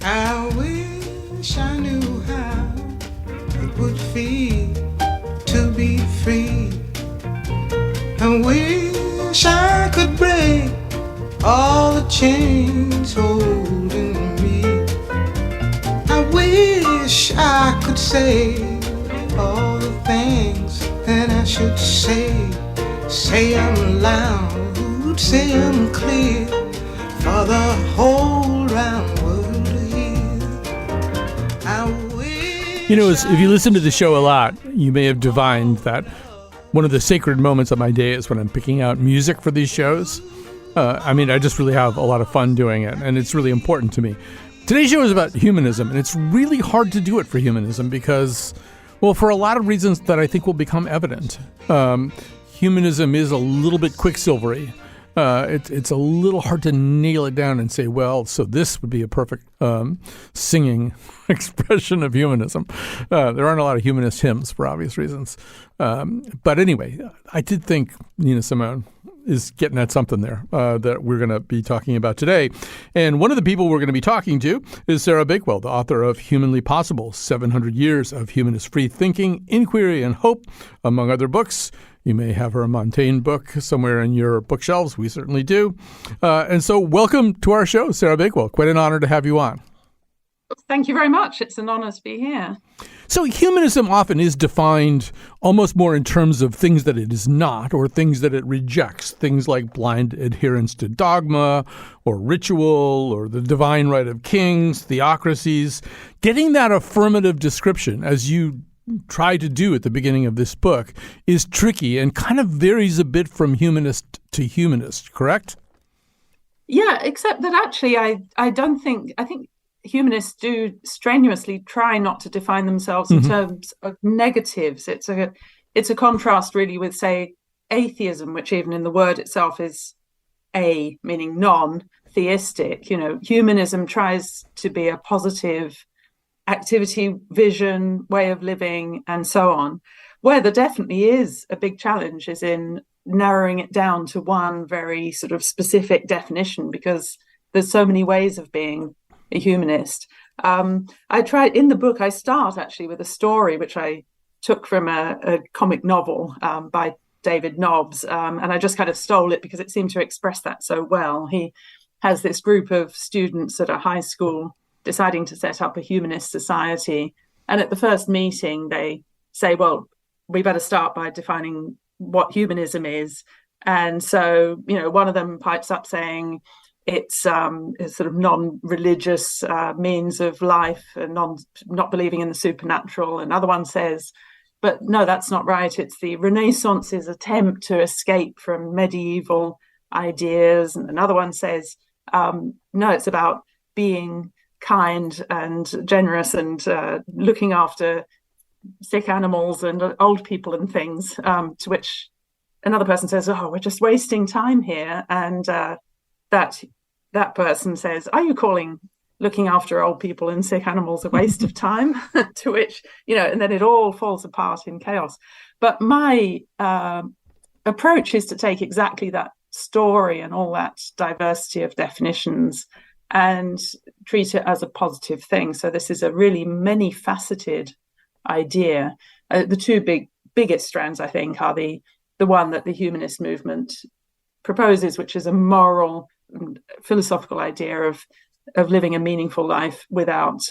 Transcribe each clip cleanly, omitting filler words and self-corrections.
I wish I knew how it would feel to be free. I wish I could break all the chains holding me. I wish I could say all the things that I should say. Say them loud, say them clear, for the whole round world to hear. I wish. You know, if you listen to the show a lot, you may have divined that one of the sacred moments of my day is when I'm picking out music for these shows. I just really have a lot of fun doing it, and it's really important to me. Today's show is about humanism, and it's really hard to do it for humanism because, well, for a lot of reasons that I think will become evident. Humanism is a little bit quicksilvery. It's a little hard to nail it down and say, well, so this would be a perfect singing expression of humanism. There aren't a lot of humanist hymns for obvious reasons. But anyway, I did think Nina Simone is getting at something there that we're going to be talking about today. And one of the people we're going to be talking to is Sarah Bakewell, the author of Humanly Possible, 700 Years of Humanist Freethinking, Inquiry, and Hope, among other books. You may have her Montaigne book somewhere in your bookshelves. We certainly do. And so welcome to our show, Sarah Bakewell. Quite an honor to have you on. Thank you very much. It's an honor to be here. So humanism often is defined almost more in terms of things that it is not or things that it rejects, things like blind adherence to dogma or ritual or the divine right of kings, theocracies. Getting that affirmative description, as you try to do at the beginning of this book, is tricky and kind of varies a bit from humanist to humanist, correct? Yeah, except that actually I think humanists do strenuously try not to define themselves in terms of negatives. It's a contrast really with, say, atheism, which even in the word itself is meaning non-theistic. You know, humanism tries to be a positive activity, vision, way of living, and so on. Where there definitely is a big challenge is in narrowing it down to one very sort of specific definition, because there's so many ways of being a humanist. I tried in the book, I start actually with a story which I took from a comic novel by David Nobbs, and I just kind of stole it because it seemed to express that so well. He has this group of students at a high school deciding to set up a humanist society. And at the first meeting, they say, well, we better start by defining what humanism is. And so, you know, one of them pipes up saying it's a sort of non-religious means of life and not believing in the supernatural. Another one says, but no, that's not right. It's the Renaissance's attempt to escape from medieval ideas. And another one says, no, it's about being kind and generous and looking after sick animals and old people and things, to which another person says, oh, we're just wasting time here. And that person says, are you calling looking after old people and sick animals a waste of time? To which, you know, and then it all falls apart in chaos. But my approach is to take exactly that story and all that diversity of definitions and treat it as a positive thing. So this is a really many-faceted idea. The two biggest strands, I think, are the one that the humanist movement proposes, which is a moral and philosophical idea of living a meaningful life without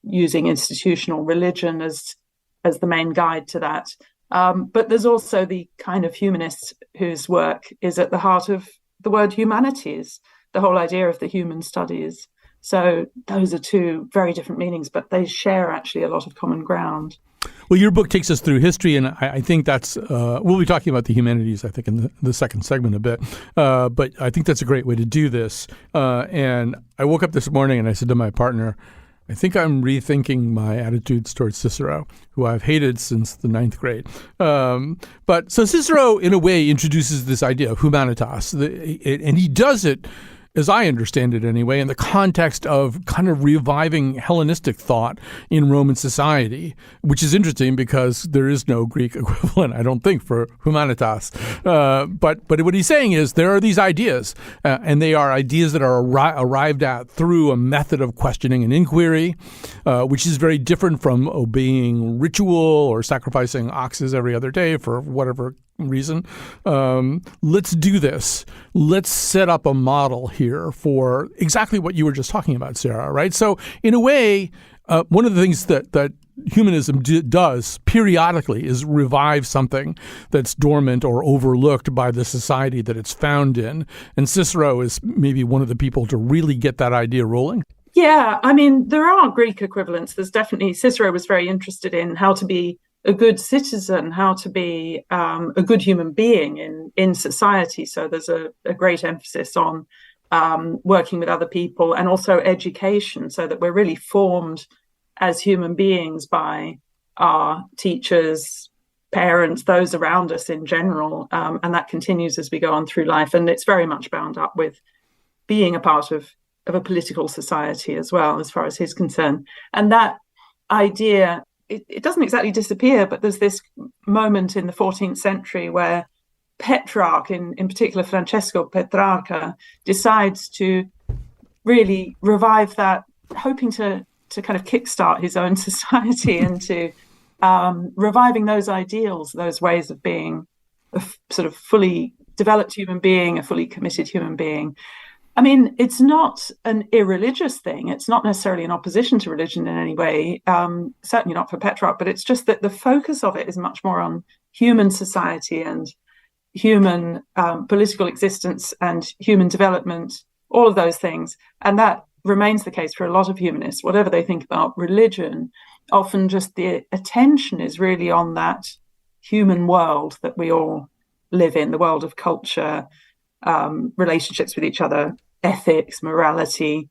using institutional religion as the main guide to that. But there's also the kind of humanist whose work is at the heart of the word humanities, the whole idea of the human studies. So those are two very different meanings, but they share actually a lot of common ground. Well, your book takes us through history, and I think that's we'll be talking about the humanities, I think, in the second segment a bit. But I think that's a great way to do this. And I woke up this morning and I said to my partner, I think I'm rethinking my attitudes towards Cicero, who I've hated since the 9th grade. But so Cicero, in a way, introduces this idea of humanitas, and he does it as I understand it anyway, in the context of kind of reviving Hellenistic thought in Roman society, which is interesting because there is no Greek equivalent, I don't think, for humanitas. But what he's saying is there are these ideas, and they are ideas that are arrived at through a method of questioning and inquiry, which is very different from obeying ritual or sacrificing oxes every other day for whatever reason. Let's do this. Let's set up a model here for exactly what you were just talking about, Sarah, right? So in a way, one of the things that humanism does periodically is revive something that's dormant or overlooked by the society that it's found in. And Cicero is maybe one of the people to really get that idea rolling. Yeah, I mean, there are Greek equivalents. There's definitely, Cicero was very interested in how to be a good citizen, how to be a good human being in society. So there's a great emphasis on working with other people and also education, so that we're really formed as human beings by our teachers, parents, those around us in general. And that continues as we go on through life. And it's very much bound up with being a part of a political society as well, as far as he's concerned. And that idea, it doesn't exactly disappear, but there's this moment in the 14th century where Petrarch, in particular Francesco Petrarca, decides to really revive that, hoping to kind of kickstart his own society into reviving those ideals, those ways of being a sort of fully developed human being, a fully committed human being. I mean, it's not an irreligious thing. It's not necessarily in opposition to religion in any way, certainly not for Petrarch, but it's just that the focus of it is much more on human society and human political existence and human development, all of those things. And that remains the case for a lot of humanists. Whatever they think about religion, often just the attention is really on that human world that we all live in, the world of culture, relationships with each other, ethics, morality,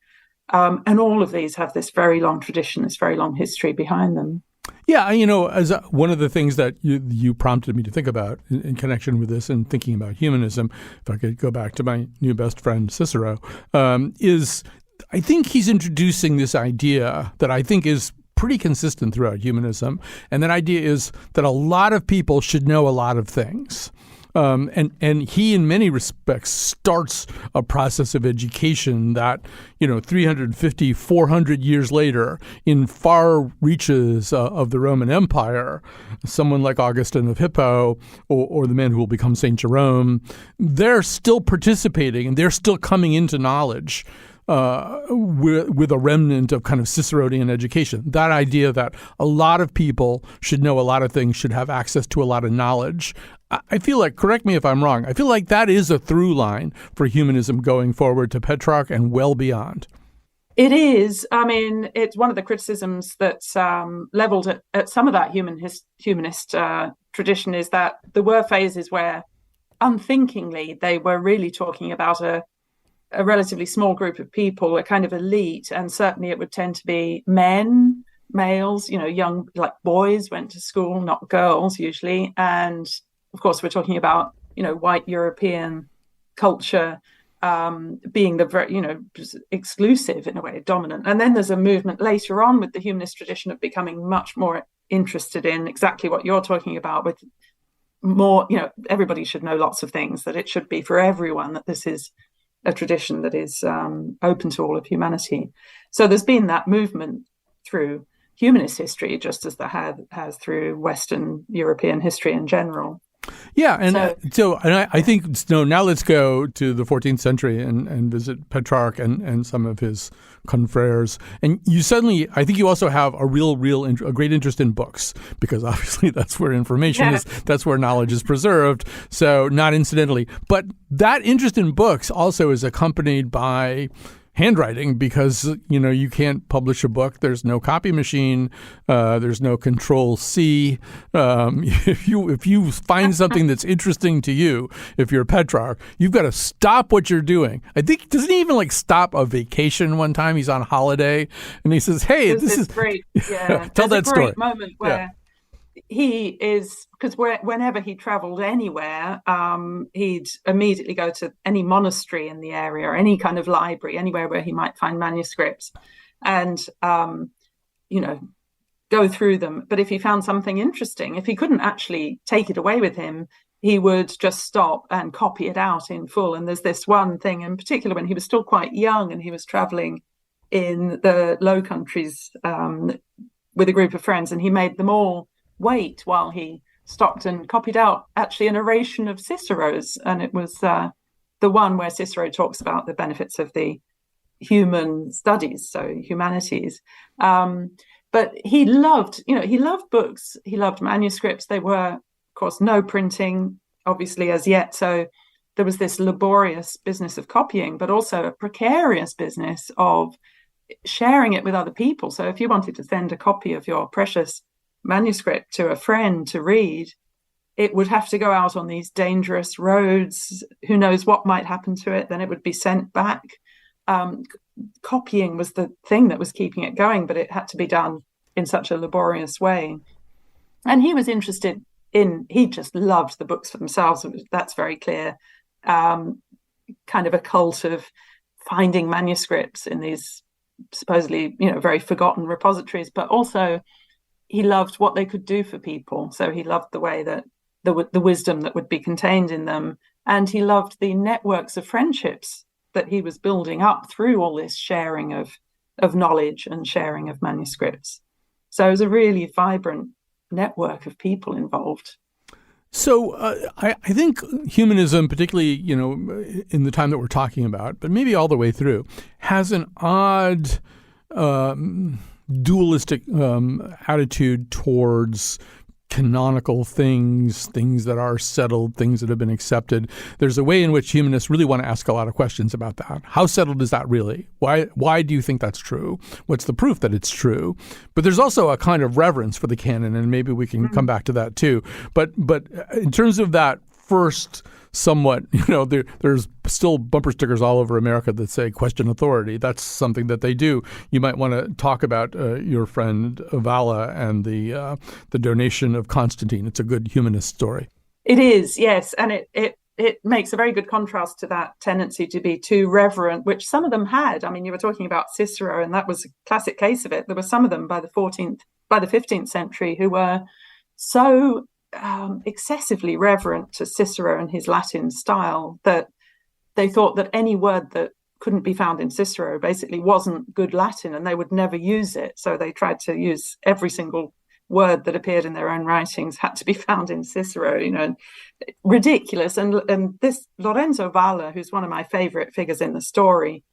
and all of these have this very long tradition, this very long history behind them. Yeah, as one of the things that you prompted me to think about in connection with this and thinking about humanism, if I could go back to my new best friend Cicero, is I think he's introducing this idea that I think is pretty consistent throughout humanism, and that idea is that a lot of people should know a lot of things. And he, in many respects, starts a process of education that, 350, 400 years later, in far reaches of the Roman Empire, someone like Augustine of Hippo or the man who will become St. Jerome, they're still participating and they're still coming into knowledge with a remnant of kind of Ciceronian education. That idea that a lot of people should know a lot of things, should have access to a lot of knowledge. I feel like, correct me if I'm wrong, I feel like that is a through line for humanism going forward to Petrarch and well beyond. It is. I mean, it's one of the criticisms that's leveled at some of that humanist tradition is that there were phases where unthinkingly they were really talking about a relatively small group of people, a kind of elite, and certainly it would tend to be males, young, like boys went to school, not girls usually. And of course, we're talking about, white European culture being the very, exclusive in a way, dominant. And then there's a movement later on with the humanist tradition of becoming much more interested in exactly what you're talking about, with more, everybody should know lots of things, that it should be for everyone, that this is a tradition that is open to all of humanity. So there's been that movement through humanist history, just as there has through Western European history in general. Yeah, and I think now let's go to the 14th century and visit Petrarch and some of his confreres. And you suddenly, I think you also have a great interest in books, because obviously that's where information is, that's where knowledge is preserved. So not incidentally, but that interest in books also is accompanied by handwriting, because you can't publish a book. There's no copy machine. There's no Control-C. If you find something that's interesting to you, if you're Petrarch, you've got to stop what you're doing. I think, doesn't he even stop a vacation one time? He's on holiday and he says, "Hey, this is great." Yeah, tell that story. Moment where he is, because whenever he traveled anywhere, he'd immediately go to any monastery in the area, or any kind of library, anywhere where he might find manuscripts, and go through them. But if he found something interesting, if he couldn't actually take it away with him, he would just stop and copy it out in full. And there's this one thing in particular when he was still quite young and he was traveling in the Low Countries with a group of friends, and he made them all wait while he stopped and copied out actually an oration of Cicero's. And it was the one where Cicero talks about the benefits of the human studies, so humanities. But he loved books. He loved manuscripts. They were, of course, no printing, obviously, as yet. So there was this laborious business of copying, but also a precarious business of sharing it with other people. So if you wanted to send a copy of your precious manuscript to a friend to read, it would have to go out on these dangerous roads. Who knows what might happen to it? Then it would be sent back. Copying was the thing that was keeping it going, but it had to be done in such a laborious way. And he was interested he just loved the books for themselves. That's very clear. Kind of a cult of finding manuscripts in these supposedly, very forgotten repositories, but also he loved what they could do for people. So he loved the way that the wisdom that would be contained in them. And he loved the networks of friendships that he was building up through all this sharing of knowledge and sharing of manuscripts. So it was a really vibrant network of people involved. So I think humanism, particularly, in the time that we're talking about, but maybe all the way through, has an odd dualistic attitude towards canonical things that are settled, things that have been accepted. There's a way in which humanists really want to ask a lot of questions about that. How settled is that really? Why do you think that's true? What's the proof that it's true? But there's also a kind of reverence for the canon, and maybe we can come back to that too. But in terms of that first somewhat, there's still bumper stickers all over America that say question authority. That's something that they do. You might want to talk about your friend Vala and the donation of Constantine. It's a good humanist story. It is, yes. And it makes a very good contrast to that tendency to be too reverent, which some of them had. I mean, you were talking about Cicero, and that was a classic case of it. There were some of them by the 15th century who were so excessively reverent to Cicero and his Latin style that they thought that any word that couldn't be found in Cicero basically wasn't good Latin, and they would never use it. So they tried to use every single word that appeared in their own writings had to be found in Cicero, ridiculous. And this Lorenzo Valla, who's one of my favorite figures in the story,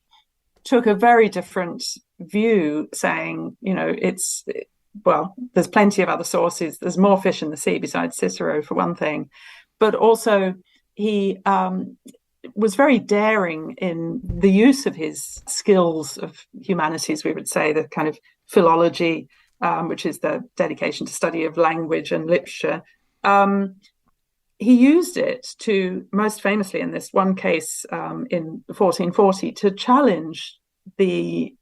took a very different view, saying, there's plenty of other sources. There's more fish in the sea besides Cicero, for one thing. But also he was very daring in the use of his skills of humanities, we would say, the kind of philology, which is the dedication to study of language and literature. He used it to, most famously in this one case in 1440, to challenge the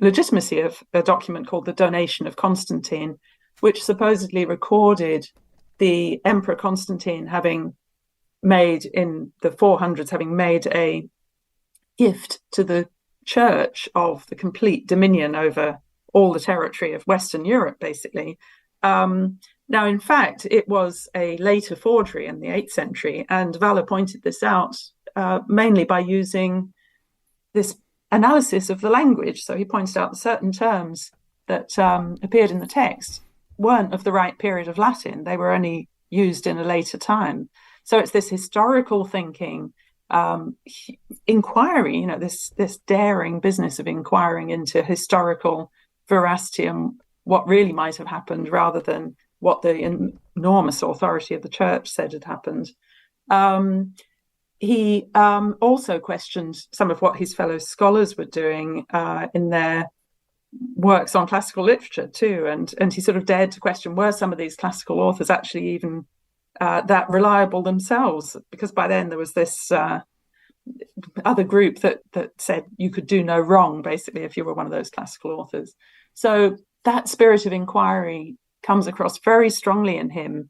legitimacy of a document called the Donation of Constantine, which supposedly recorded the Emperor Constantine having made in the 400s, having made a gift to the church of the complete dominion over all the territory of Western Europe, basically. Now, in fact, it was a later forgery in the 8th century, and Valla pointed this out mainly by using this analysis of the language. So he pointed out that certain terms that appeared in the text weren't of the right period of Latin. They were only used in a later time. So it's this historical thinking, inquiry, this daring business of inquiring into historical veracity and what really might have happened rather than what the enormous authority of the church said had happened. He also questioned some of what his fellow scholars were doing in their works on classical literature too, and he sort of dared to question, were some of these classical authors actually even that reliable themselves? Because by then there was this other group that said you could do no wrong, basically, if you were one of those classical authors. So that spirit of inquiry comes across very strongly in him.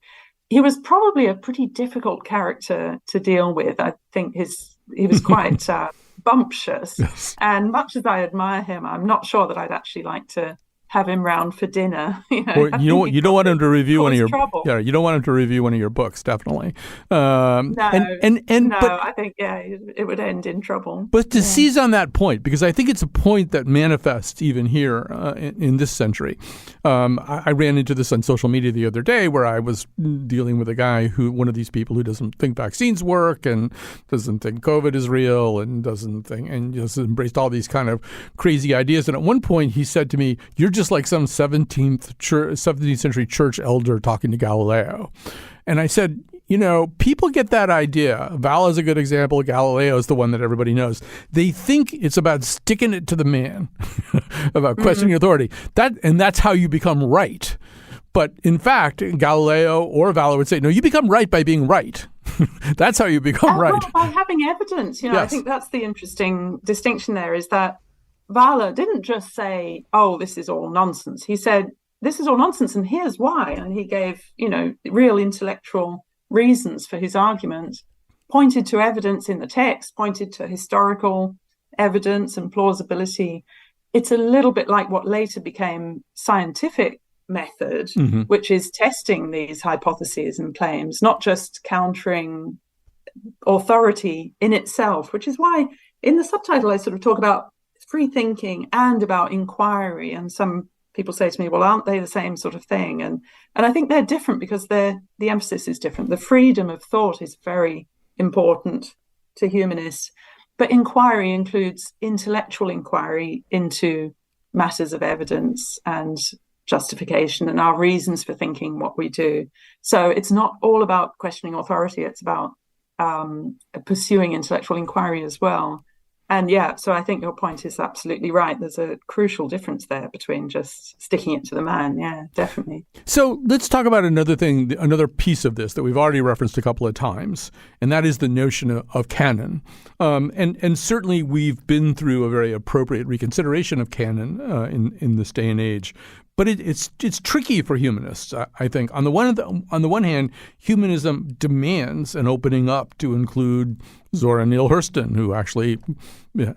He was probably a pretty difficult character to deal with. I think he was quite bumptious. Yes. And much as I admire him, I'm not sure that I'd actually like to have him round for dinner. Or you don't want him to review one of your trouble. Yeah, you don't want him to review one of your books, definitely. No, But I think it would end in trouble. But to seize on that point, because I think it's a point that manifests even here in this century. I ran into this on social media the other day, where I was dealing with a guy one of these people who doesn't think vaccines work and doesn't think COVID is real and just embraced all these kind of crazy ideas. And at one point, he said to me, "You're just like some 17th century church elder talking to Galileo." And I said, people get that idea. Val is a good example. Galileo is the one that everybody knows. They think it's about sticking it to the man, about questioning authority. That's how you become right. But in fact, Galileo or Val would say, no, you become right by being right. That's how you become right. Well, by having evidence. Yes. I think that's the interesting distinction there, is that Vala didn't just say, oh, this is all nonsense. He said, this is all nonsense, and here's why. And he gave, real intellectual reasons for his argument, pointed to evidence in the text, pointed to historical evidence and plausibility. It's a little bit like what later became scientific method, which is testing these hypotheses and claims, not just countering authority in itself, which is why in the subtitle I sort of talk about free thinking and about inquiry. And some people say to me, well, aren't they the same sort of thing? And I think they're different because the emphasis is different. The freedom of thought is very important to humanists, but inquiry includes intellectual inquiry into matters of evidence and justification and our reasons for thinking what we do. So it's not all about questioning authority. It's about pursuing intellectual inquiry as well. And so I think your point is absolutely right. There's a crucial difference there between just sticking it to the man. Yeah, definitely. So let's talk about another thing, another piece of this that we've already referenced a couple of times, and that is the notion of canon. And certainly we've been through a very appropriate reconsideration of canon in this day and age. But it's tricky for humanists, I think. On the one hand, humanism demands an opening up to include Zora Neale Hurston, who actually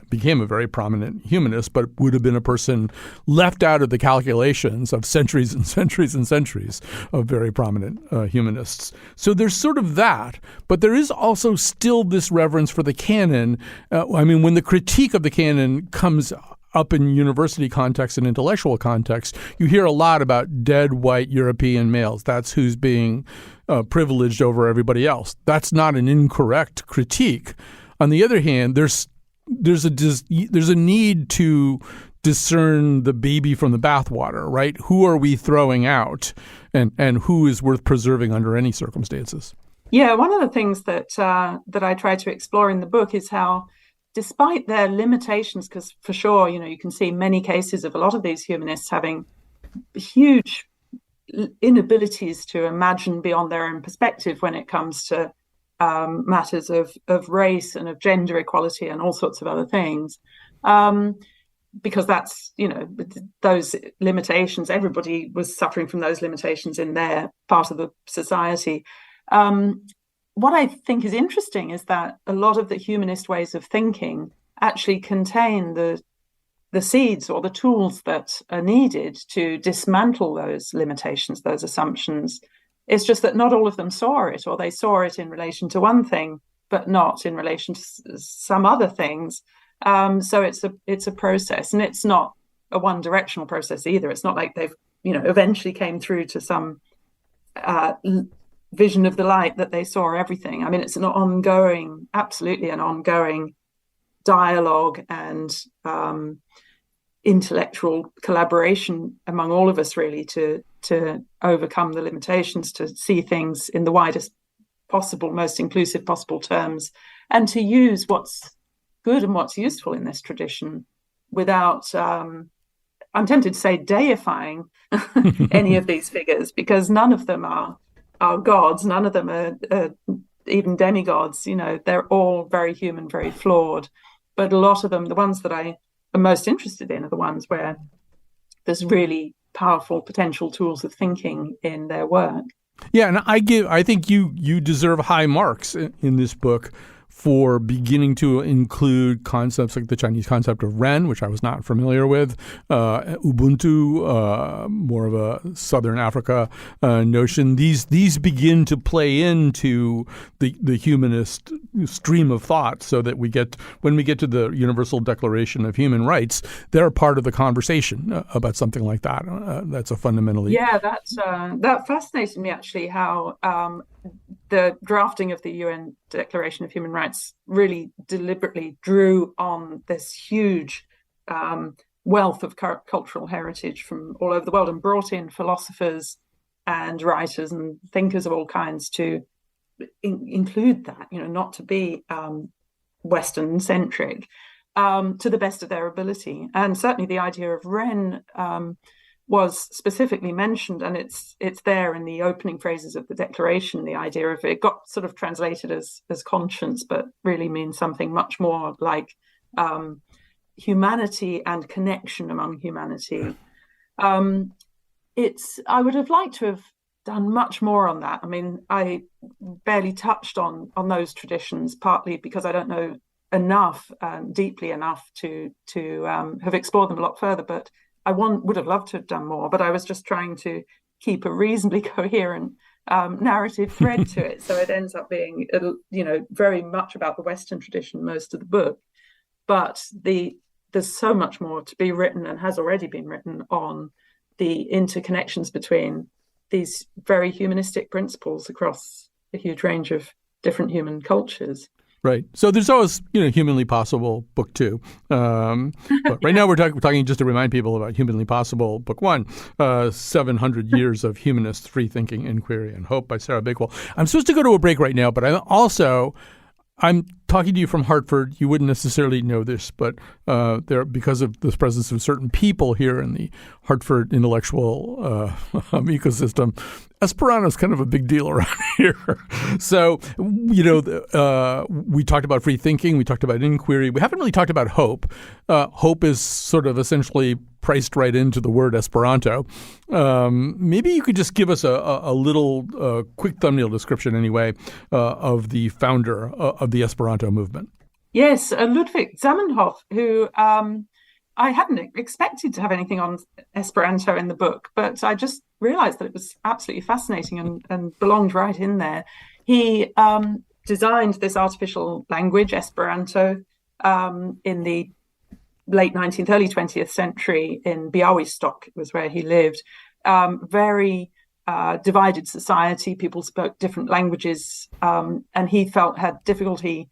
became a very prominent humanist, but would have been a person left out of the calculations of centuries and centuries and centuries of very prominent humanists. So there's sort of that, but there is also still this reverence for the canon. When the critique of the canon comes up in university context and intellectual context, you hear a lot about dead white European males. That's who's being privileged over everybody else. That's not an incorrect critique. On the other hand, there's a need to discern the baby from the bathwater, right? Who are we throwing out, and who is worth preserving under any circumstances? Yeah, one of the things that I try to explore in the book is how, despite their limitations, because for sure, you can see many cases of a lot of these humanists having huge inabilities to imagine beyond their own perspective when it comes to matters of race and of gender equality and all sorts of other things. Because that's, those limitations, everybody was suffering from those limitations in their part of the society. What I think is interesting is that a lot of the humanist ways of thinking actually contain the seeds or the tools that are needed to dismantle those limitations, those assumptions. It's just that not all of them saw it, or they saw it in relation to one thing, but not in relation to some other things. So it's a process, and it's not a one-directional process either. It's not like they've, eventually came through to some vision of the light that they saw everything. I mean, it's absolutely an ongoing dialogue and intellectual collaboration among all of us, really, to overcome the limitations, to see things in the widest possible, most inclusive possible terms, and to use what's good and what's useful in this tradition without, I'm tempted to say, deifying any of these figures, because none of them are gods, none of them are even demigods. They're all very human, very flawed. But a lot of them, the ones that I am most interested in, are the ones where there's really powerful potential tools of thinking in their work. Yeah, and I think you deserve high marks in this book for beginning to include concepts like the Chinese concept of Ren, which I was not familiar with, Ubuntu, more of a Southern Africa notion. These begin to play into the humanist stream of thought, so that when we get to the Universal Declaration of Human Rights, they're part of the conversation about something like that. That's a fundamentally that fascinated me actually, how the drafting of the UN Declaration of Human Rights really deliberately drew on this huge wealth of cultural heritage from all over the world, and brought in philosophers and writers and thinkers of all kinds to include that, not to be Western centric, to the best of their ability. And certainly the idea of Ren was specifically mentioned, and it's there in the opening phrases of the declaration. The idea of it got sort of translated as conscience, but really means something much more like humanity and connection among humanity. I would have liked to have done much more on that. I mean, I barely touched on those traditions, partly because I don't know enough, deeply enough to have explored them a lot further, but I would have loved to have done more, but I was just trying to keep a reasonably coherent narrative thread to it. So it ends up being, very much about the Western tradition, most of the book. But there's so much more to be written, and has already been written, on the interconnections between these very humanistic principles across a huge range of different human cultures. Right. So there's always, Humanly Possible, Book 2. But right now we're talking just to remind people about Humanly Possible, Book 1, 700 Years of Humanist Freethinking, Inquiry, and Hope by Sarah Bakewell. I'm supposed to go to a break right now, but I'm talking to you from Hartford. You wouldn't necessarily know this, but because of the presence of certain people here in the Hartford intellectual ecosystem, Esperanto is kind of a big deal around here. So, we talked about free thinking. We talked about inquiry. We haven't really talked about hope. Hope is sort of essentially priced right into the word Esperanto. Maybe you could just give us a little quick thumbnail description, anyway, of the founder of the Esperanto movement. Yes, Ludwig Zamenhof, who I hadn't expected to have anything on Esperanto in the book, but I just realized that it was absolutely fascinating and belonged right in there. He designed this artificial language, Esperanto, in the late 19th, early 20th century in Białystok, was where he lived. Very divided society. People spoke different languages, and he felt had difficulty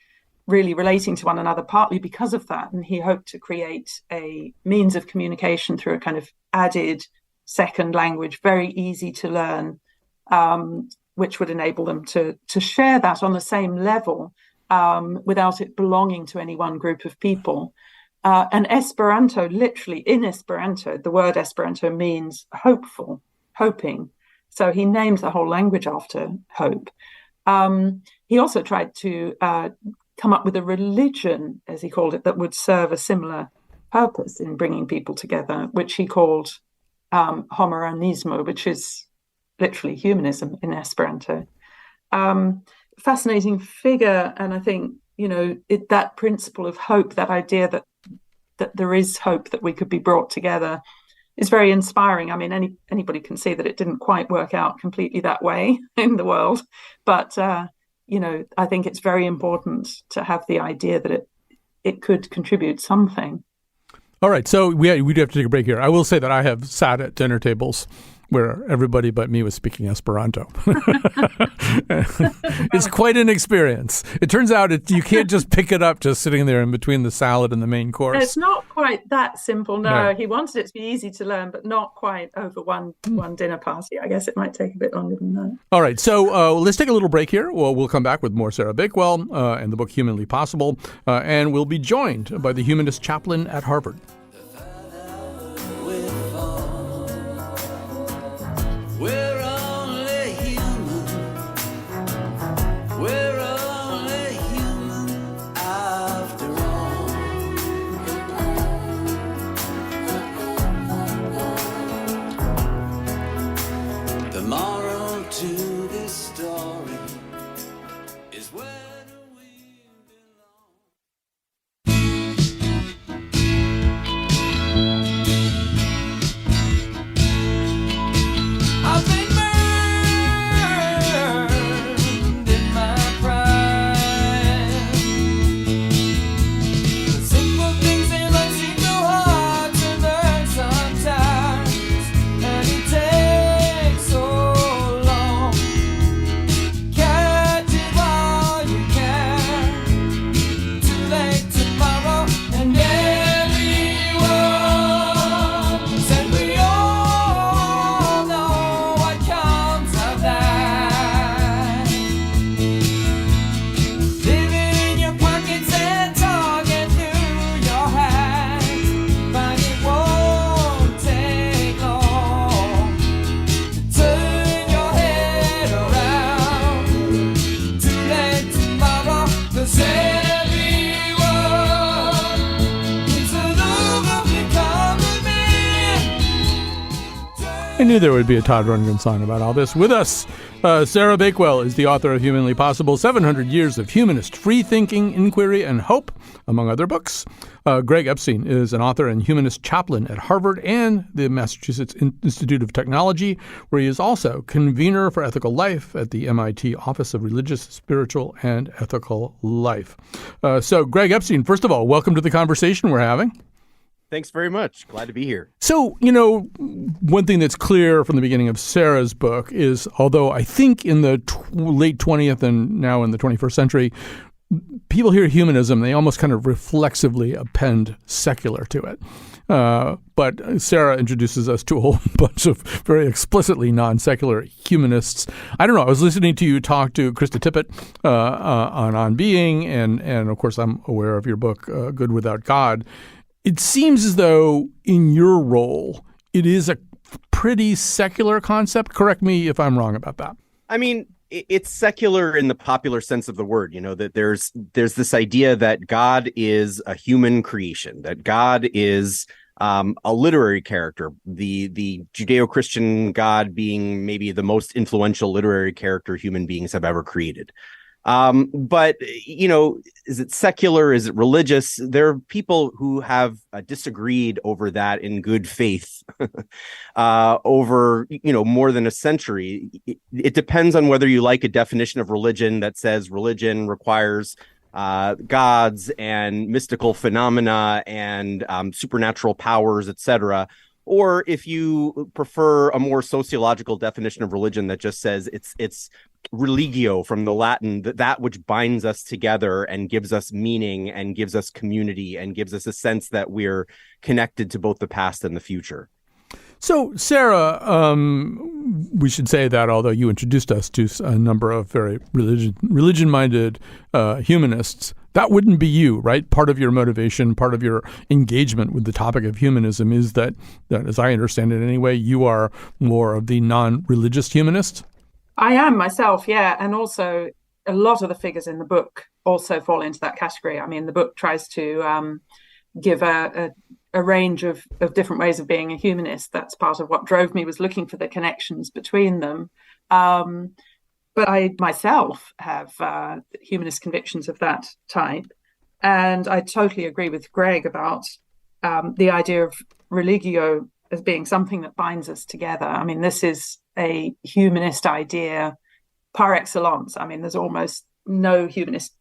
really relating to one another, partly because of that. And he hoped to create a means of communication through a kind of added second language, very easy to learn, which would enable them to share that on the same level without it belonging to any one group of people. And Esperanto, literally in Esperanto, the word Esperanto means hopeful, hoping. So he named the whole language after hope. He also tried to come up with a religion, as he called it, that would serve a similar purpose in bringing people together, which he called humanism, which is literally humanism in Esperanto. Fascinating figure, and I think that principle of hope, that idea that there is hope, that we could be brought together, is very inspiring. I mean, anybody can see that it didn't quite work out completely that way in the world, but I think it's very important to have the idea that it could contribute something. All right, so we do have to take a break here. I will say that I have sat at dinner tables where everybody but me was speaking Esperanto. It's quite an experience. It turns out you can't just pick it up just sitting there in between the salad and the main course. It's not quite that simple, no. He wanted it to be easy to learn, but not quite over one dinner party. I guess it might take a bit longer than that. All right, so let's take a little break here. We'll come back with more Sarah Bakewell and the book Humanly Possible, and we'll be joined by the humanist chaplain at Harvard. I knew there would be a Todd Rundgren song about all this. With us, Sarah Bakewell is the author of Humanly Possible, 700 Years of Humanist Freethinking, Inquiry, and Hope, among other books. Greg Epstein is an author and humanist chaplain at Harvard and the Massachusetts Institute of Technology, where he is also convener for ethical life at the MIT Office of Religious, Spiritual, and Ethical Life. So, Greg Epstein, first of all, welcome to the conversation we're having. Thanks very much. Glad to be here. So, one thing that's clear from the beginning of Sarah's book is, although I think in the late 20th and now in the 21st century, people hear humanism, they almost kind of reflexively append secular to it. But Sarah introduces us to a whole bunch of very explicitly non-secular humanists. I don't know. I was listening to you talk to Krista Tippett on Being, and of course I'm aware of your book, Good Without God. It seems as though in your role, it is a pretty secular concept. Correct me if I'm wrong about that. I mean, it's secular in the popular sense of the word, that there's this idea that God is a human creation, that God is a literary character, the Judeo-Christian God being maybe the most influential literary character human beings have ever created. But, is it secular? Is it religious? There are people who have disagreed over that in good faith over, more than a century. It depends on whether you like a definition of religion that says religion requires gods and mystical phenomena and supernatural powers, etc. Or if you prefer a more sociological definition of religion that just says it's religio from the Latin, that which binds us together and gives us meaning and gives us community and gives us a sense that we're connected to both the past and the future. So, Sarah, we should say that although you introduced us to a number of very religion-minded humanists, that wouldn't be you, right? Part of your motivation, part of your engagement with the topic of humanism is that as I understand it anyway, you are more of the non-religious humanist? I am myself, yeah. And also a lot of the figures in the book also fall into that category. I mean, the book tries to give a range of different ways of being a humanist. That's part of what drove me, was looking for the connections between them. But I myself have humanist convictions of that type. And I totally agree with Greg about the idea of religio as being something that binds us together. I mean, this is a humanist idea par excellence. I mean, there's almost no humanist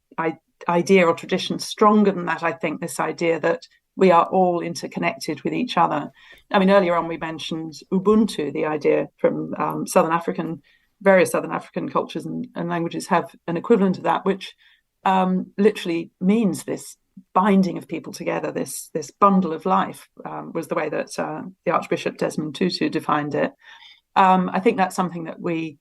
idea or tradition stronger than that. I think this idea that we are all interconnected with each other. I mean, earlier on we mentioned Ubuntu, the idea from various Southern African cultures and languages have an equivalent of that, which literally means this binding of people together, this bundle of life, was the way that the Archbishop Desmond Tutu defined it. I think that's something that we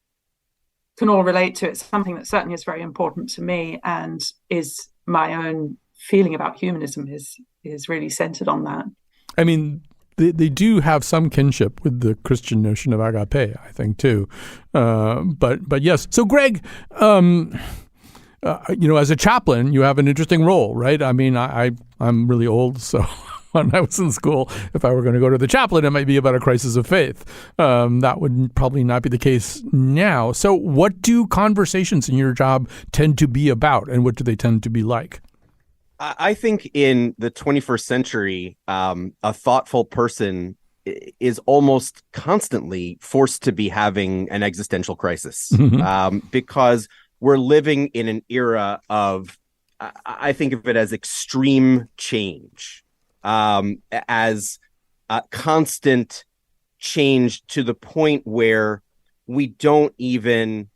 can all relate to. It's something that certainly is very important to me, and is my own feeling about humanism is really centered on that. I mean, they do have some kinship with the Christian notion of agape, I think, too. But yes. So, Greg, as a chaplain, you have an interesting role, right? I mean, I'm really old, so when I was in school, if I were going to go to the chaplain, it might be about a crisis of faith. That would probably not be the case now. So what do conversations in your job tend to be about, and what do they tend to be like? I think in the 21st century, a thoughtful person is almost constantly forced to be having an existential crisis, because we're living in an era of, I think of it as extreme change, as constant change to the point where we don't even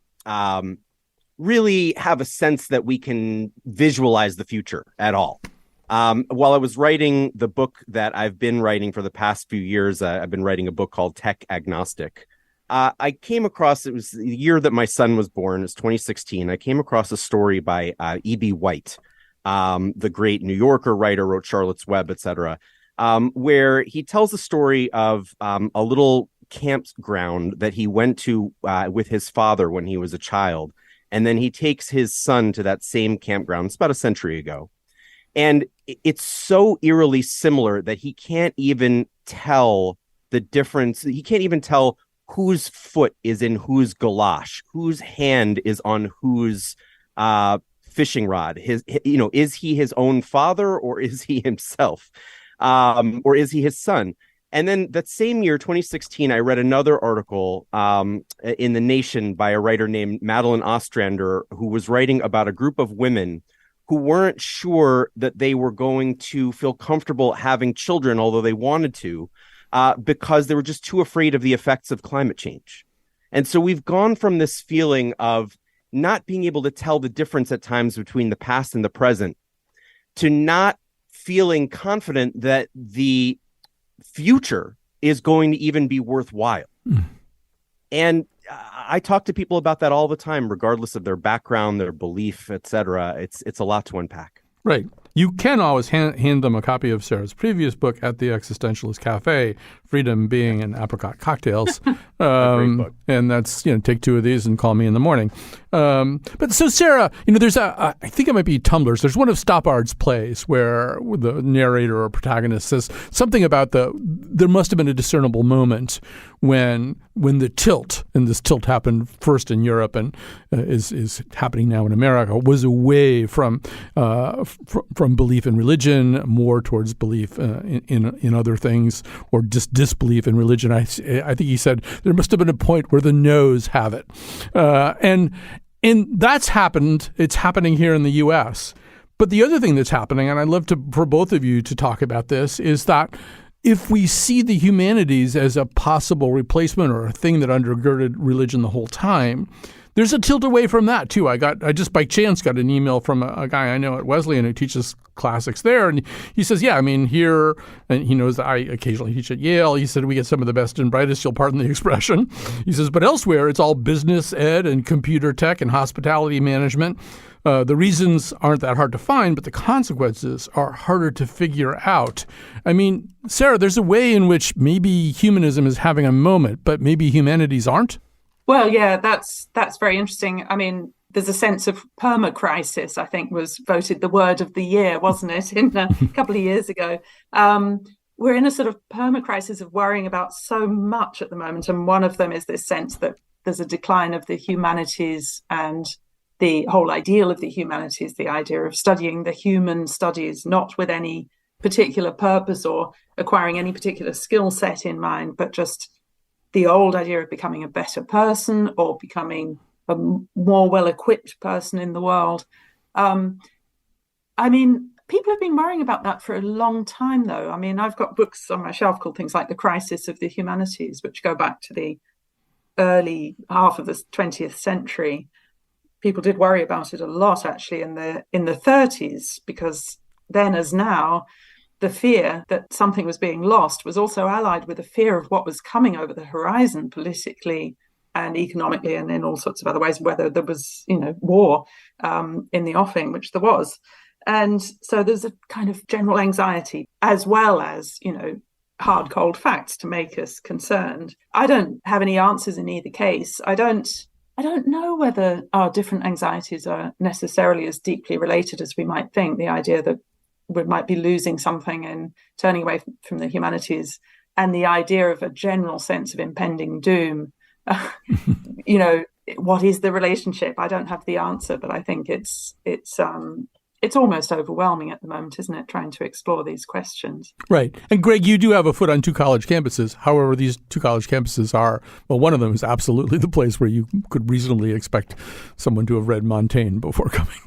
really have a sense that we can visualize the future at all. While I was writing the book that I've been writing for the past few years, I've been writing a book called Tech Agnostic. I came across, it was the year that my son was born, it's 2016. I came across a story by E.B. White, the great New Yorker writer, wrote Charlotte's Web, etc., where he tells the story of a little campground that he went to with his father when he was a child. And then he takes his son to that same campground. It's about a century ago. And it's so eerily similar that he can't even tell the difference. He can't even tell whose foot is in whose galosh, whose hand is on whose fishing rod. Is he his own father, or is he himself, or is he his son? And then that same year, 2016, I read another article in The Nation by a writer named Madeline Ostrander, who was writing about a group of women who weren't sure that they were going to feel comfortable having children, although they wanted to, because they were just too afraid of the effects of climate change. And so we've gone from this feeling of not being able to tell the difference at times between the past and the present to not feeling confident that the future is going to even be worthwhile. And I talk to people about that all the time, regardless of their background, their belief, etc. It's a lot to unpack. Right. You can always hand them a copy of Sarah's previous book at the Existentialist Cafe, Freedom, Being, and Apricot Cocktails. Great book. And that's, take 2 of these and call me in the morning. But so Sarah, there's I think it might be Tumblr's. There's one of Stoppard's plays where the narrator or protagonist says something about there must have been a discernible moment when the tilt, and this tilt happened first in Europe and is happening now in America, was away from belief in religion, more towards belief in other things, or just disbelief in religion. I think he said there must have been a point where the no's have it, and that's happened. It's happening here in the U.S. But the other thing that's happening, and I'd love for both of you to talk about this, is that if we see the humanities as a possible replacement or a thing that undergirded religion the whole time, there's a tilt away from that too. I just by chance got an email from a guy I know at Wesleyan who teaches classics there, and he says, here, and he knows that I occasionally teach at Yale. He said we get some of the best and brightest, you'll pardon the expression. He says, but elsewhere it's all business ed and computer tech and hospitality management. The reasons aren't that hard to find, but the consequences are harder to figure out. I mean, Sarah, there's a way in which maybe humanism is having a moment, but maybe humanities aren't? Well, yeah, that's very interesting. I mean, there's a sense of perma-crisis, I think was voted the word of the year, wasn't it, in a couple of years ago. We're in a sort of perma-crisis of worrying about so much at the moment. And one of them is this sense that there's a decline of the humanities and the whole ideal of the humanities, the idea of studying the human studies, not with any particular purpose or acquiring any particular skill set in mind, but just the old idea of becoming a better person or becoming a more well-equipped person in the world. I mean, people have been worrying about that for a long time, though. I mean, I've got books on my shelf called things like The Crisis of the Humanities, which go back to the early half of the 20th century. People did worry about it a lot, actually, in the 30s, because then as now, the fear that something was being lost was also allied with a fear of what was coming over the horizon politically and economically and in all sorts of other ways, whether there was, war in the offing, which there was. And so there's a kind of general anxiety, as well as, hard, cold facts to make us concerned. I don't have any answers in either case. I don't know whether our different anxieties are necessarily as deeply related as we might think. The idea that we might be losing something and turning away from the humanities, and the idea of a general sense of impending doom. What is the relationship? I don't have the answer, but I think it's almost overwhelming at the moment, isn't it, trying to explore these questions? Right. And Greg, you do have a foot on 2 college campuses. However, these 2 college campuses are, well, one of them is absolutely the place where you could reasonably expect someone to have read Montaigne before coming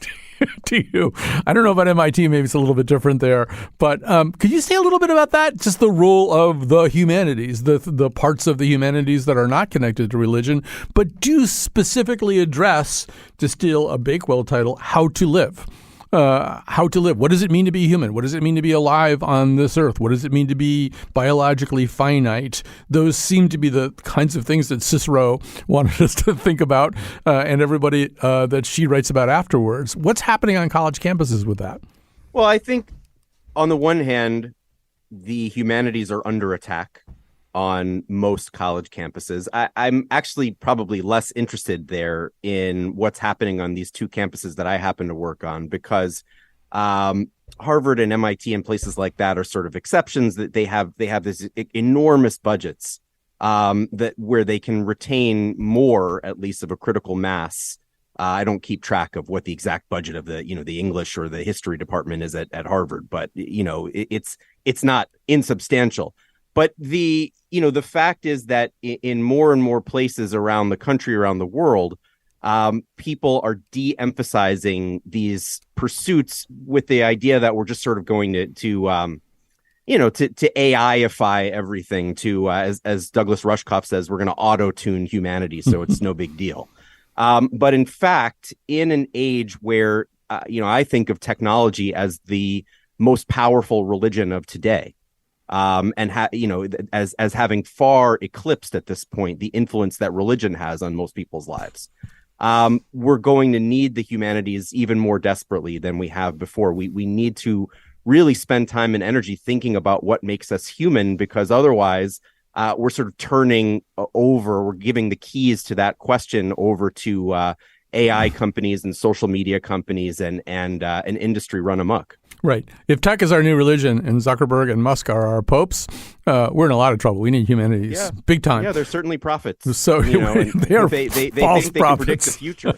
to you. I don't know about MIT. Maybe it's a little bit different there. But could you say a little bit about that? Just the role of the humanities, the parts of the humanities that are not connected to religion, but do specifically address, to steal a Bakewell title, how to live. How to live. What does it mean to be human? What does it mean to be alive on this earth? What does it mean to be biologically finite? Those seem to be the kinds of things that Cicero wanted us to think about, and everybody that she writes about afterwards. What's happening on college campuses with that? Well, I think on the one hand, the humanities are under attack on most college campuses. I'm actually probably less interested there in what's happening on these 2 campuses that I happen to work on, because Harvard and MIT and places like that are sort of exceptions. That they have this enormous budgets that where they can retain more, at least, of a critical mass. I don't keep track of what the exact budget of the English or the history department is at Harvard, but it's not insubstantial. But the fact is that in more and more places around the country, around the world, people are de-emphasizing these pursuits with the idea that we're just sort of going to AI-ify everything, to as Douglas Rushkoff says, we're going to auto-tune humanity, so it's no big deal. But in fact, in an age where I think of technology as the most powerful religion of today, as having far eclipsed at this point the influence that religion has on most people's lives. We're going to need the humanities even more desperately than we have before. We need to really spend time and energy thinking about what makes us human, because otherwise we're sort of we're giving the keys to that question over to AI companies and social media companies and an industry run amok. Right. If tech is our new religion and Zuckerberg and Musk are our popes, we're in a lot of trouble. We need humanities big time. Yeah, they're certainly prophets. So they are false prophets. They can predict the future.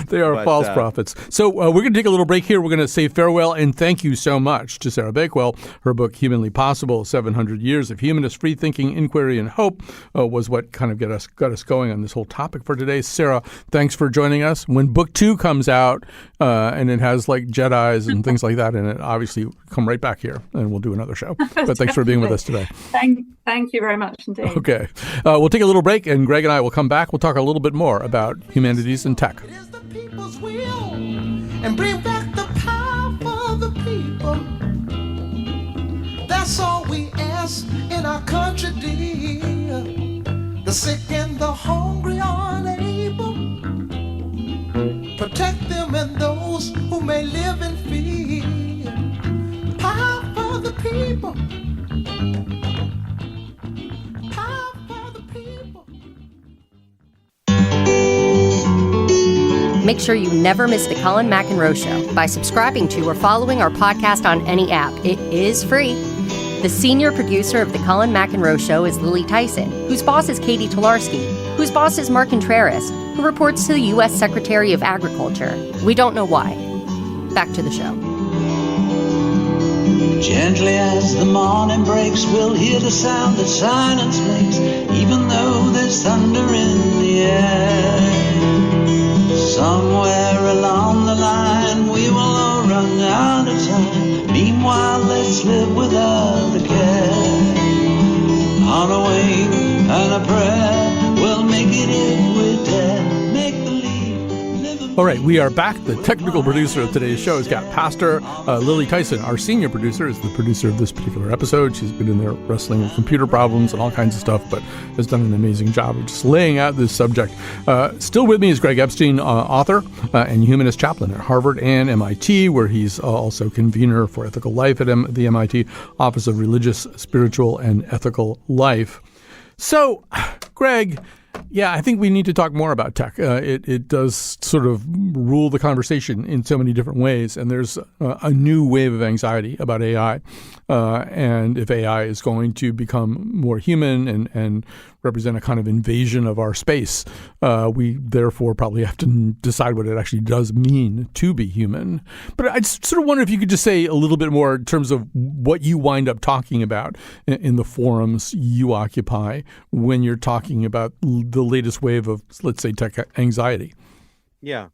They are false prophets. So we're going to take a little break here. We're going to say farewell and thank you so much to Sarah Bakewell. Her book, Humanly Possible, 700 Years of Humanist Freethinking, Inquiry, and Hope was what kind of got us going on this whole topic for today. Sarah, thanks for joining us. When book 2 comes out and it has like Jedis and things like that in it, obviously come right back here and we'll do another show. But thanks for being with us today. Thank you very much indeed. Okay. We'll take a little break and Greg and I will come back. We'll talk a little bit more about humanities and tech. It is the people's will, and bring back the power for the people. That's all we ask in our country, dear. The sick and the hungry are unable. Protect them and those who may live in fear. Power for the people. Power for the people. Make sure you never miss the Colin McEnroe Show by subscribing to or following our podcast on any app. It is free. The senior producer of the Colin McEnroe Show is Lily Tyson, whose boss is Katie Tolarski, whose boss is Mark Contreras, who reports to the U.S. Secretary of Agriculture. We don't know why. Back to the show. Gently as the morning breaks, we'll hear the sound that silence makes, even though there's thunder in the air. Somewhere along the line, we will all run out of time. Meanwhile, let's live without a care. On a wing and a prayer, we'll make it if we dare. Make believe. All right, we are back. The technical producer of today's show has got Pastor Lily Tyson. Our senior producer is the producer of this particular episode. She's been in there wrestling with computer problems and all kinds of stuff, but has done an amazing job of just laying out this subject. Still with me is Greg Epstein, author and humanist chaplain at Harvard and MIT, where he's also convener for ethical life at the MIT Office of Religious, Spiritual, and Ethical Life. So, Greg, yeah, I think we need to talk more about tech. It does sort of rule the conversation in so many different ways, and there's a new wave of anxiety about AI. And if AI is going to become more human and represent a kind of invasion of our space, we therefore probably have to decide what it actually does mean to be human. But I just sort of wonder if you could just say a little bit more in terms of what you wind up talking about in the forums you occupy when you're talking about the latest wave of, let's say, tech anxiety. Yeah.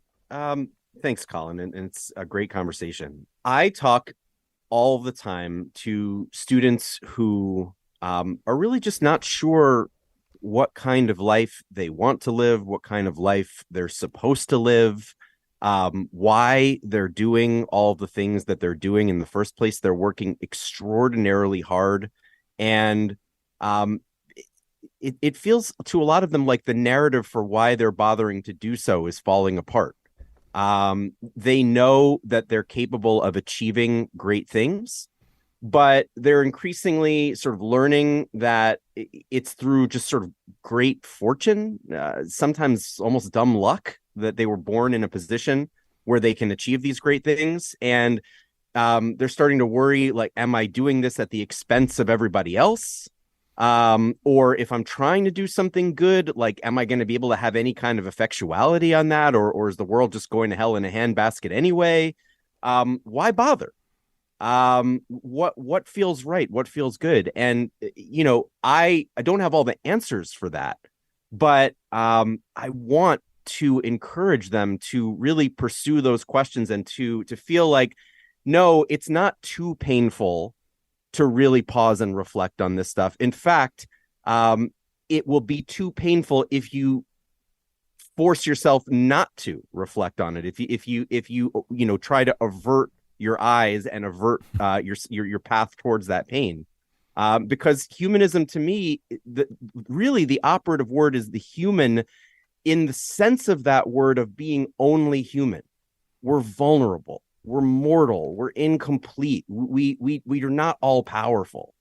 Thanks, Colin. And it's a great conversation. I talk all the time to students who are really just not sure what kind of life they want to live, what kind of life they're supposed to live, why they're doing all the things that they're doing in the first place. They're working extraordinarily hard. And it feels to a lot of them like the narrative for why they're bothering to do so is falling apart. They know that they're capable of achieving great things, but they're increasingly sort of learning that it's through just sort of great fortune, sometimes almost dumb luck, that they were born in a position where they can achieve these great things. And they're starting to worry, like, am I doing this at the expense of everybody else? Or if I'm trying to do something good, like, am I going to be able to have any kind of effectuality on that? Or is the world just going to hell in a handbasket anyway? Why bother? What feels right? What feels good? And, I don't have all the answers for that, but I want to encourage them to really pursue those questions and to feel like, no, it's not too painful to really pause and reflect on this stuff. In fact, it will be too painful if you force yourself not to reflect on it. If you try to avert your eyes and avert your path towards that pain. Because humanism, to me, really the operative word is the human, in the sense of that word of being only human. We're vulnerable. We're mortal. We're incomplete. We are not all powerful.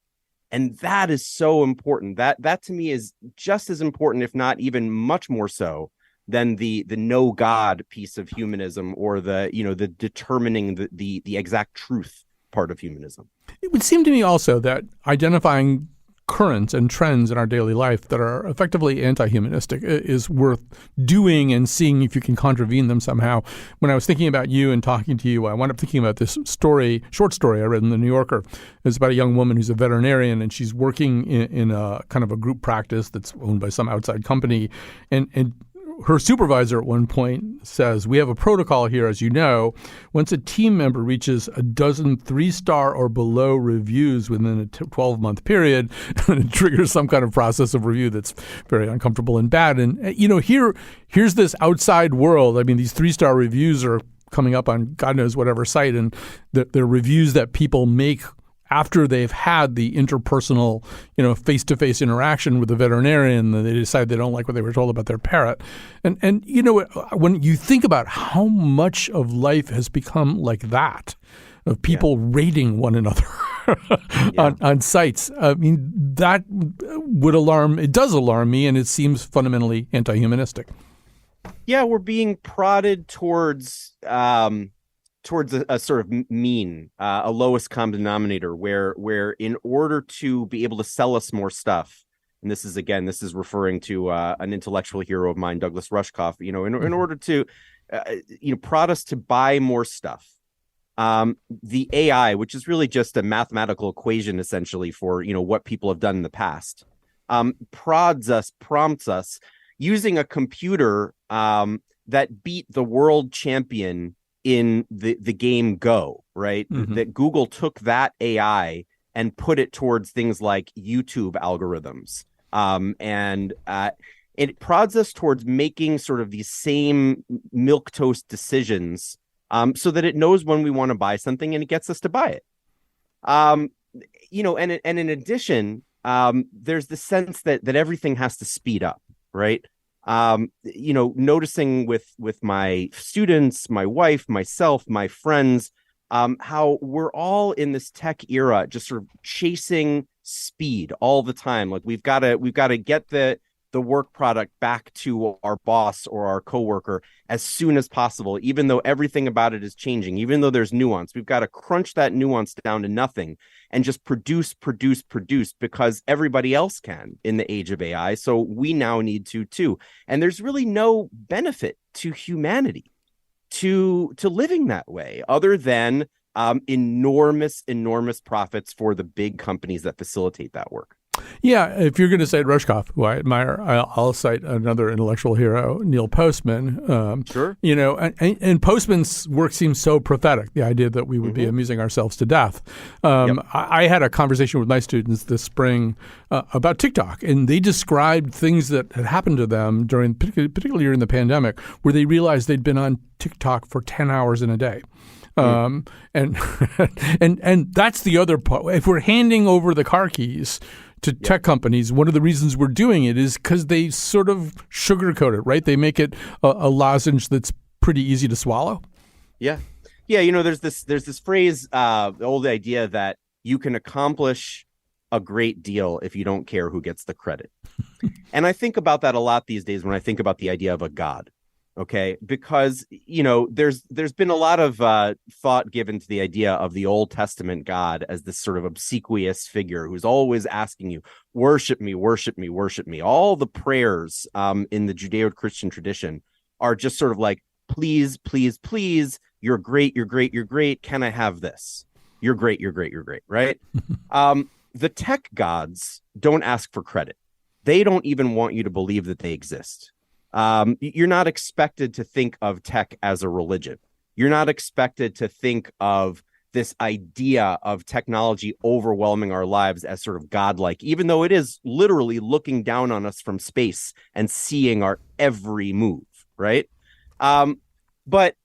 And that is so important. That to me is just as important, if not even much more so, than the no God piece of humanism, or the determining the exact truth part of humanism. It would seem to me also that identifying currents and trends in our daily life that are effectively anti-humanistic is worth doing and seeing if you can contravene them somehow. When I was thinking about you and talking to you, I wound up thinking about this short story I read in the New Yorker. It's about a young woman who's a veterinarian, and she's working in a kind of a group practice that's owned by some outside company. And her supervisor at one point says, "We have a protocol here, as you know. Once a team member reaches a dozen 3-star or below reviews within a 12-month period, it triggers some kind of process of review that's very uncomfortable and bad." And, here's this outside world. I mean, these 3-star reviews are coming up on God knows whatever site, and they're reviews that people make after they've had the interpersonal, face-to-face interaction with the veterinarian, and they decide they don't like what they were told about their parrot. And when you think about how much of life has become like that, of people rating one another on sites, I mean, that does alarm me, and it seems fundamentally anti-humanistic. Yeah, we're being prodded towards a sort of mean, a lowest common denominator, where in order to be able to sell us more stuff, and this is referring to an intellectual hero of mine, Douglas Rushkoff, in order to prod us to buy more stuff, the AI, which is really just a mathematical equation essentially for what people have done in the past, prompts us using a computer that beat the world champion in the game Go, right? Mm-hmm. That Google took that AI and put it towards things like YouTube algorithms. And it prods us towards making sort of these same milquetoast decisions, so that it knows when we want to buy something and it gets us to buy it. And in addition, there's the sense that everything has to speed up, right? Noticing with my students, my wife, myself, my friends, how we're all in this tech era, just sort of chasing speed all the time. Like we've got to get the work product back to our boss or our coworker as soon as possible, even though everything about it is changing, even though there's nuance. We've got to crunch that nuance down to nothing and just produce because everybody else can in the age of AI. So we now need to too. And there's really no benefit to humanity to living that way, other than enormous profits for the big companies that facilitate that work. Yeah, if you're going to cite Rushkoff, who I admire, I'll cite another intellectual hero, Neil Postman. Sure. And Postman's work seems so prophetic, the idea that we would be amusing ourselves to death. I had a conversation with my students this spring about TikTok, and they described things that had happened to them particularly during the pandemic, where they realized they'd been on TikTok for 10 hours in a day. And that's the other part. If we're handing over the car keys to tech companies, one of the reasons we're doing it is because they sort of sugarcoat it, right? They make it a lozenge that's pretty easy to swallow. Yeah. There's this phrase, the old idea that you can accomplish a great deal if you don't care who gets the credit. And I think about that a lot these days when I think about the idea of a God. Okay, because there's been a lot of thought given to the idea of the Old Testament God as this sort of obsequious figure who's always asking you, worship me, worship me, worship me. All the prayers in the Judeo-Christian tradition are just sort of like, please, please, please, you're great, you're great, you're great. Can I have this? You're great, you're great, you're great, right? The tech gods don't ask for credit. They don't even want you to believe that they exist. You're not expected to think of tech as a religion. You're not expected to think of this idea of technology overwhelming our lives as sort of godlike, even though it is literally looking down on us from space and seeing our every move, right? But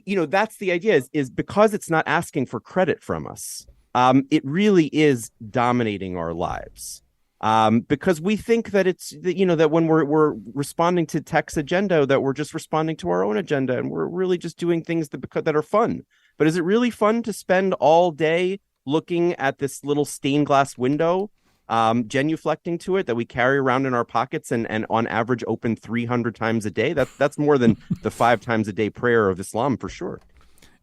that's the idea is because it's not asking for credit from us. It really is dominating our lives. Because we think that it's, that when we're responding to tech's agenda, that we're just responding to our own agenda and we're really just doing things that are fun. But is it really fun to spend all day looking at this little stained glass window, genuflecting to it that we carry around in our pockets and on average open 300 times a day? That's more than the 5 times a day prayer of Islam for sure.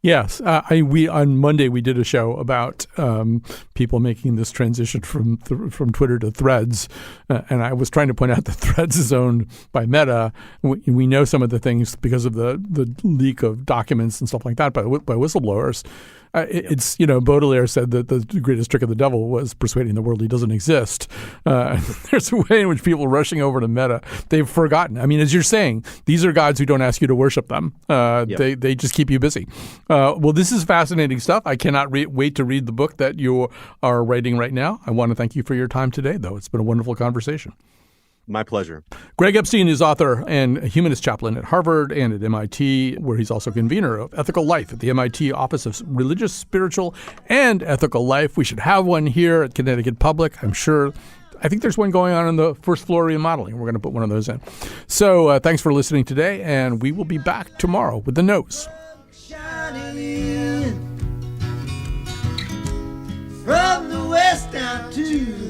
Yes, we on Monday we did a show about people making this transition from Twitter to Threads, and I was trying to point out that Threads is owned by Meta. We know some of the things because of the leak of documents and stuff like that by whistleblowers. It's Baudelaire said that the greatest trick of the devil was persuading the world he doesn't exist. There's a way in which people rushing over to Meta, they've forgotten. I mean, as you're saying, these are gods who don't ask you to worship them. They just keep you busy. Well, this is fascinating stuff. I cannot wait to read the book that you are writing right now. I want to thank you for your time today, though. It's been a wonderful conversation. My pleasure. Greg Epstein is author and a humanist chaplain at Harvard and at MIT, where he's also convener of Ethical Life at the MIT Office of Religious, Spiritual, and Ethical Life. We should have one here at Connecticut Public, I'm sure. I think there's one going on the first floor remodeling. We're going to put one of those in. So thanks for listening today, and we will be back tomorrow with The Nose. From the west down to